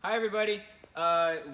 Hi everybody.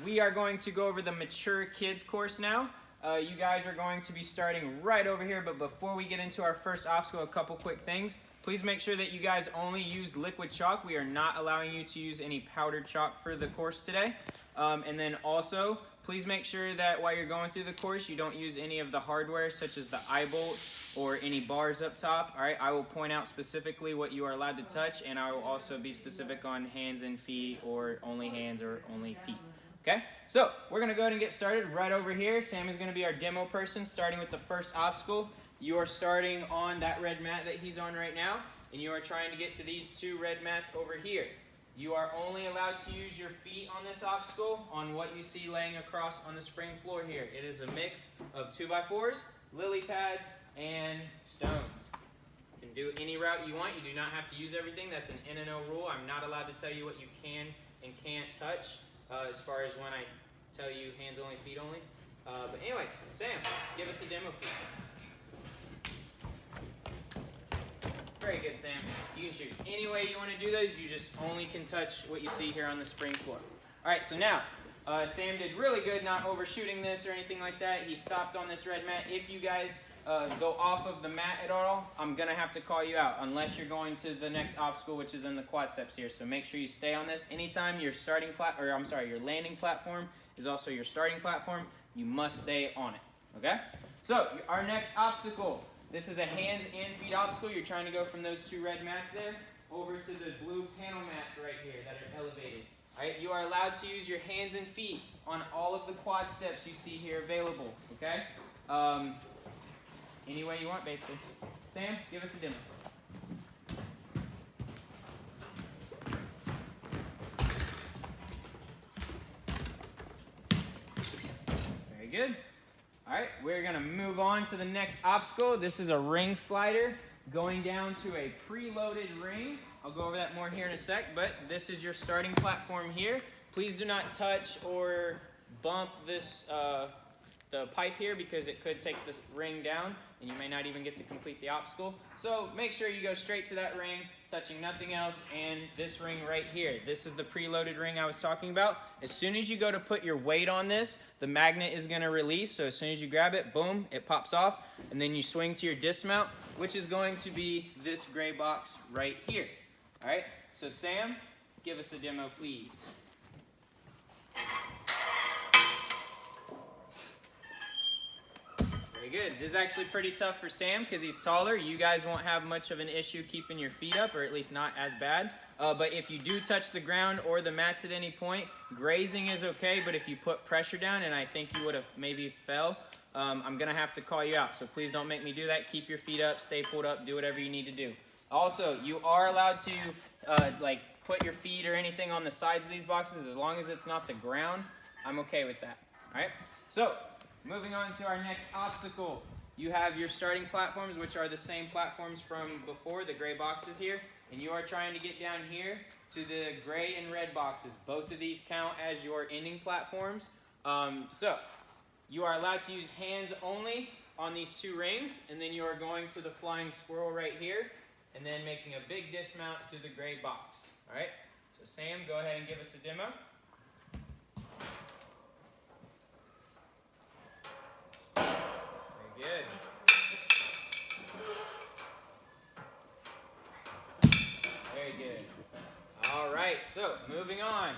We are going to go over the Mature Kids course now. You guys are going to be starting right over here, but before we get into our first obstacle, a couple quick things. Please make sure that you guys only use liquid chalk. We are not allowing you to use any powdered chalk for the course today. And then also, please make sure that while you're going through the course, you don't use any of the hardware such as the eye bolts or any bars up top. All right, I will point out specifically what you are allowed to touch, and I will also be specific on hands and feet, or only hands or only feet. Okay, so we're gonna go ahead and get started right over here. Sam is gonna be our demo person, starting with the first obstacle. You are starting on that red mat that he's on right now, and you are trying to get to these two red mats over here. You are only allowed to use your feet on this obstacle on what you see laying across on the spring floor here. It is a mix of 2x4s, lily pads, and stones. You can do any route you want. You do not have to use everything. That's an in and O rule. I'm not allowed to tell you what you can and can't touch as far as when I tell you hands only, feet only. But anyways, Sam, give us a demo, please. Very good, Sam. You can choose any way you want to do those. You just only can touch what you see here on the spring floor. All right, so now, Sam did really good not overshooting this or anything like that. He stopped on this red mat. If you guys go off of the mat at all, I'm going to have to call you out unless you're going to the next obstacle, which is in the quad steps here. So make sure you stay on this. Anytime your your landing platform is also your starting platform, you must stay on it, okay? So our next obstacle. This is a hands and feet obstacle. You're trying to go from those two red mats there over to the blue panel mats right here that are elevated. All right, you are allowed to use your hands and feet on all of the quad steps you see here available, okay? Any way you want, basically. Sam, give us a demo. Very good. All right, we're gonna move on to the next obstacle. This is a ring slider going down to a preloaded ring. I'll go over that more here in a sec, but this is your starting platform here. Please do not touch or bump this the pipe here because it could take this ring down and you may not even get to complete the obstacle. So make sure you go straight to that ring, touching nothing else, and this ring right here. This is the preloaded ring I was talking about. As soon as you go to put your weight on this, the magnet is gonna release. So as soon as you grab it, boom, it pops off, and then you swing to your dismount, which is going to be this gray box right here. All right, so Sam, give us a demo, please. Very good. This is actually pretty tough for Sam because he's taller. You guys won't have much of an issue keeping your feet up, or at least not as bad. But if you do touch the ground or the mats at any point, grazing is okay, but if you put pressure down, and I think you would have maybe fell, I'm going to have to call you out. So please don't make me do that. Keep your feet up, stay pulled up, do whatever you need to do. Also, you are allowed to put your feet or anything on the sides of these boxes as long as it's not the ground. I'm okay with that. All right? So moving on to our next obstacle. You have your starting platforms, which are the same platforms from before, the gray boxes here. And you are trying to get down here to the gray and red boxes. Both of these count as your ending platforms. So you are allowed to use hands only on these two rings. And then you are going to the flying squirrel right here. And then making a big dismount to the gray box. All right? So Sam, go ahead and give us a demo. Good. Very good. All right, so moving on.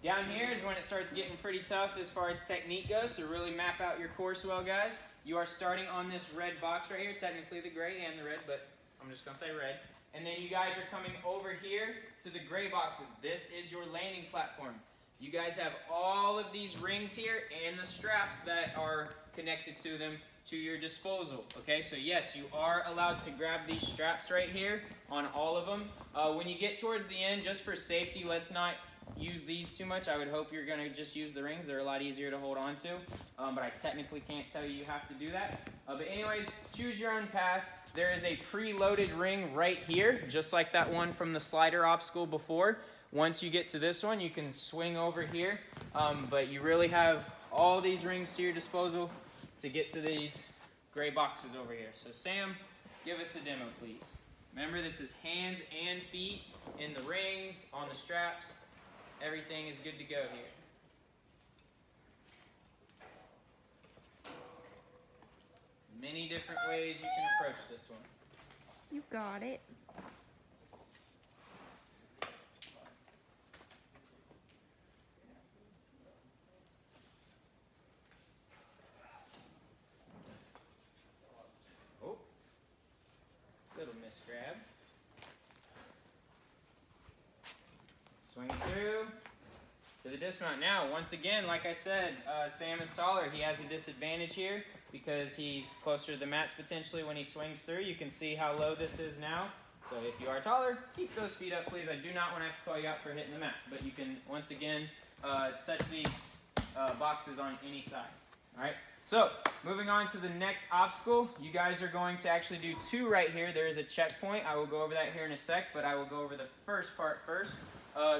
Down here is when it starts getting pretty tough as far as technique goes, so really map out your course well, guys. You are starting on this red box right here, technically the gray and the red, but I'm just going to say red. And then you guys are coming over here to the gray boxes. This is your landing platform. You guys have all of these rings here and the straps that are connected to them to your disposal. Okay, so yes, you are allowed to grab these straps right here on all of them. When you get towards the end, just for safety, let's not use these too much. I would hope you're going to just use the rings. They're a lot easier to hold on to, but I technically can't tell you have to do that. But anyways, choose your own path. There is a preloaded ring right here, just like that one from the slider obstacle before. Once you get to this one, you can swing over here, but you really have all these rings to your disposal to get to these gray boxes over here. So Sam, give us a demo, please. Remember, this is hands and feet in the rings, on the straps. everything is good to go here. Many different ways you can approach this one. You got it. Oh, little misgrab. Swing through to the dismount. Now, once again, like I said, Sam is taller. He has a disadvantage here because he's closer to the mats potentially when he swings through. You can see how low this is now. So if you are taller, keep those feet up, please. I do not want to have to call you out for hitting the mat, but you can, once again, touch these boxes on any side. All right? So, moving on to the next obstacle, you guys are going to actually do 2 right here. There is a checkpoint. I will go over that here in a sec, but I will go over the first part first.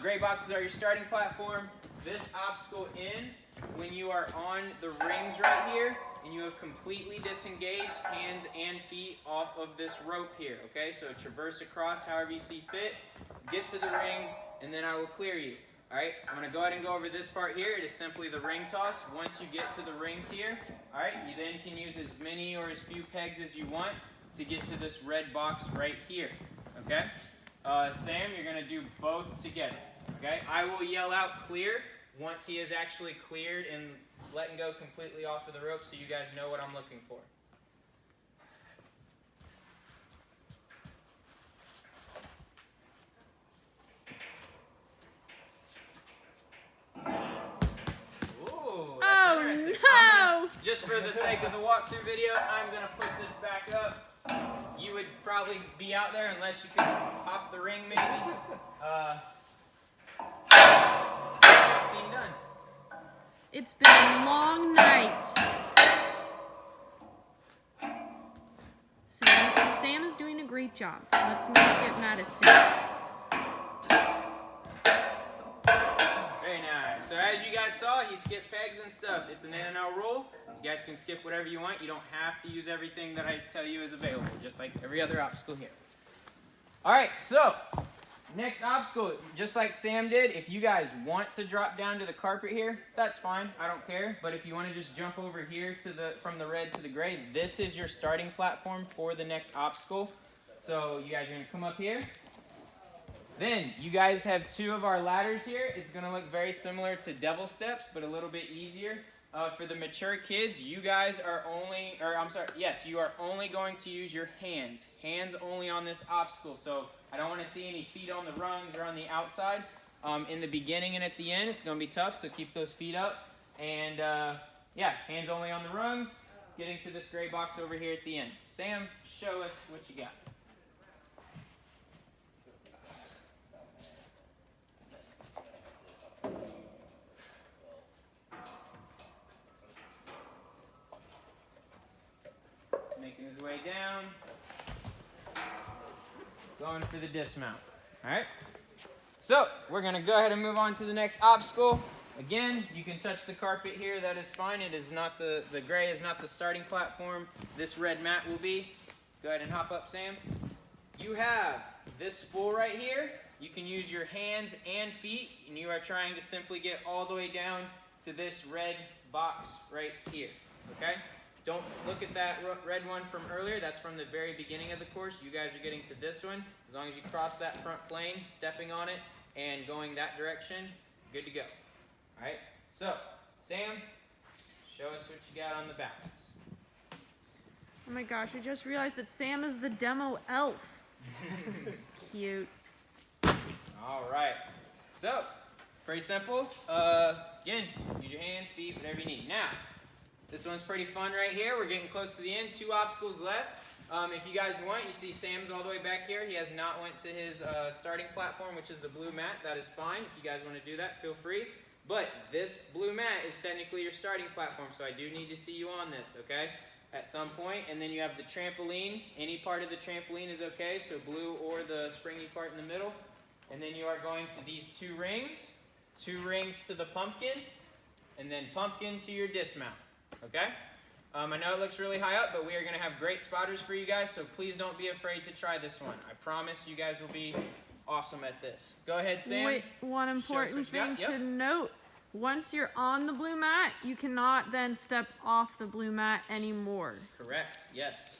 Gray boxes are your starting platform. This obstacle ends when you are on the rings right here and you have completely disengaged hands and feet off of this rope here. Okay, so traverse across however you see fit, get to the rings, and then I will clear you. Alright, I'm going to go ahead and go over this part here. It is simply the ring toss. Once you get to the rings here, alright, you then can use as many or as few pegs as you want to get to this red box right here. Okay? Sam, you're going to do both together. Okay? I will yell out clear once he is actually cleared and letting go completely off of the rope so you guys know what I'm looking for. Ooh, that's interesting. No! Just for the sake of the walkthrough video, I'm going to put this back up. You would probably be out there unless you could pop the ring maybe. Scene done. It's been a long night. Sam is doing a great job. Let's not get mad at Sam. Very nice. So as you guys saw, he skipped pegs and stuff. It's an NNL rule. You guys can skip whatever you want. You don't have to use everything that I tell you is available, just like every other obstacle here. All right, so next obstacle, just like Sam did, if you guys want to drop down to the carpet here, that's fine. I don't care. But if you want to just jump over here to from the red to the gray, this is your starting platform for the next obstacle. So you guys are going to come up here. Then you guys have 2 of our ladders here. It's going to look very similar to devil steps, but a little bit easier. For the mature kids, you guys are you are only going to use your hands. Hands only on this obstacle. So I don't want to see any feet on the rungs or on the outside. In the beginning and at the end, it's going to be tough, so keep those feet up. And hands only on the rungs, getting to this gray box over here at the end. Sam, show us what you got. Making his way down. Going for the dismount. Alright? So, we're going to go ahead and move on to the next obstacle. Again, you can touch the carpet here. That is fine. It is not the gray is not the starting platform. This red mat will be. Go ahead and hop up, Sam. You have this spool right here. You can use your hands and feet, and you are trying to simply get all the way down to this red box right here. Okay? Don't look at that red one from earlier. That's from the very beginning of the course. You guys are getting to this one. As long as you cross that front plane, stepping on it, and going that direction, good to go. All right? So, Sam, show us what you got on the balance. Oh my gosh, I just realized that Sam is the demo elf. Cute. All right. So, pretty simple. Again, use your hands, feet, whatever you need. Now, this one's pretty fun right here. We're getting close to the end. 2 obstacles left. If you guys want, you see Sam's all the way back here. He has not went to his starting platform, which is the blue mat. That is fine. If you guys want to do that, feel free. But this blue mat is technically your starting platform, so I do need to see you on this, okay? At some point. And then you have the trampoline. Any part of the trampoline is okay, so blue or the springy part in the middle. And then you are going to these 2 rings. 2 rings to the pumpkin, and then pumpkin to your dismount. Okay? I know it looks really high up, but we are going to have great spotters for you guys, so please don't be afraid to try this one. I promise you guys will be awesome at this. Go ahead, Sam. Wait, one Show us important what you got. thing to note. Once you're on the blue mat, you cannot then step off the blue mat anymore. Correct, yes.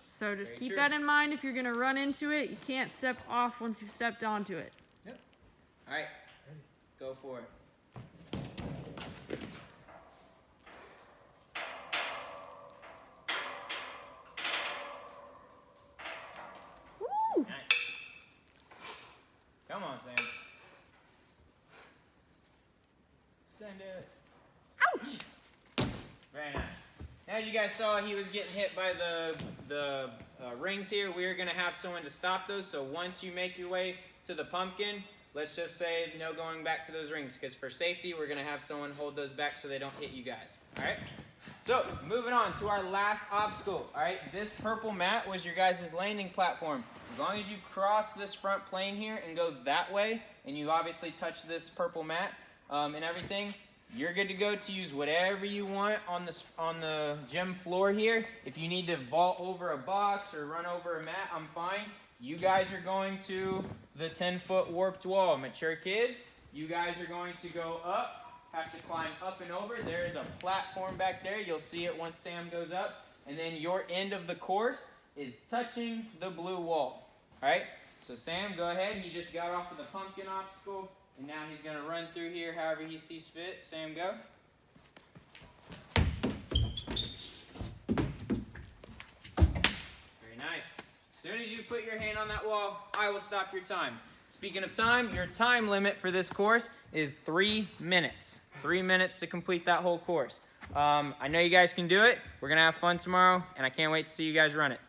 So just Very keep true. that in mind. If you're going to run into it, you can't step off once you've stepped onto it. Yep. All right, go for it. Woo! Nice. Come on, Sam. Send it. Ouch! Very nice. As you guys saw, he was getting hit by the rings here. We're going to have someone to stop those. So once you make your way to the pumpkin, let's just say no going back to those rings. Because for safety, we're going to have someone hold those back so they don't hit you guys. All right? So moving on to our last obstacle. All right? This purple mat was your guys' landing platform. As long as you cross this front plane here and go that way, and you obviously touch this purple mat and everything, you're good to go to use whatever you want on the gym floor here. If you need to vault over a box or run over a mat, I'm fine. You guys are going to the 10-foot warped wall. Mature kids, you guys are going to go up, have to climb up and over. There is a platform back there. You'll see it once Sam goes up. And then your end of the course is touching the blue wall. All right? So Sam, go ahead. He just got off of the pumpkin obstacle. And now he's going to run through here however he sees fit. Sam, go. Very nice. As soon as you put your hand on that wall, I will stop your time. Speaking of time, your time limit for this course is 3 minutes. 3 minutes to complete that whole course. I know you guys can do it. We're going to have fun tomorrow, and I can't wait to see you guys run it.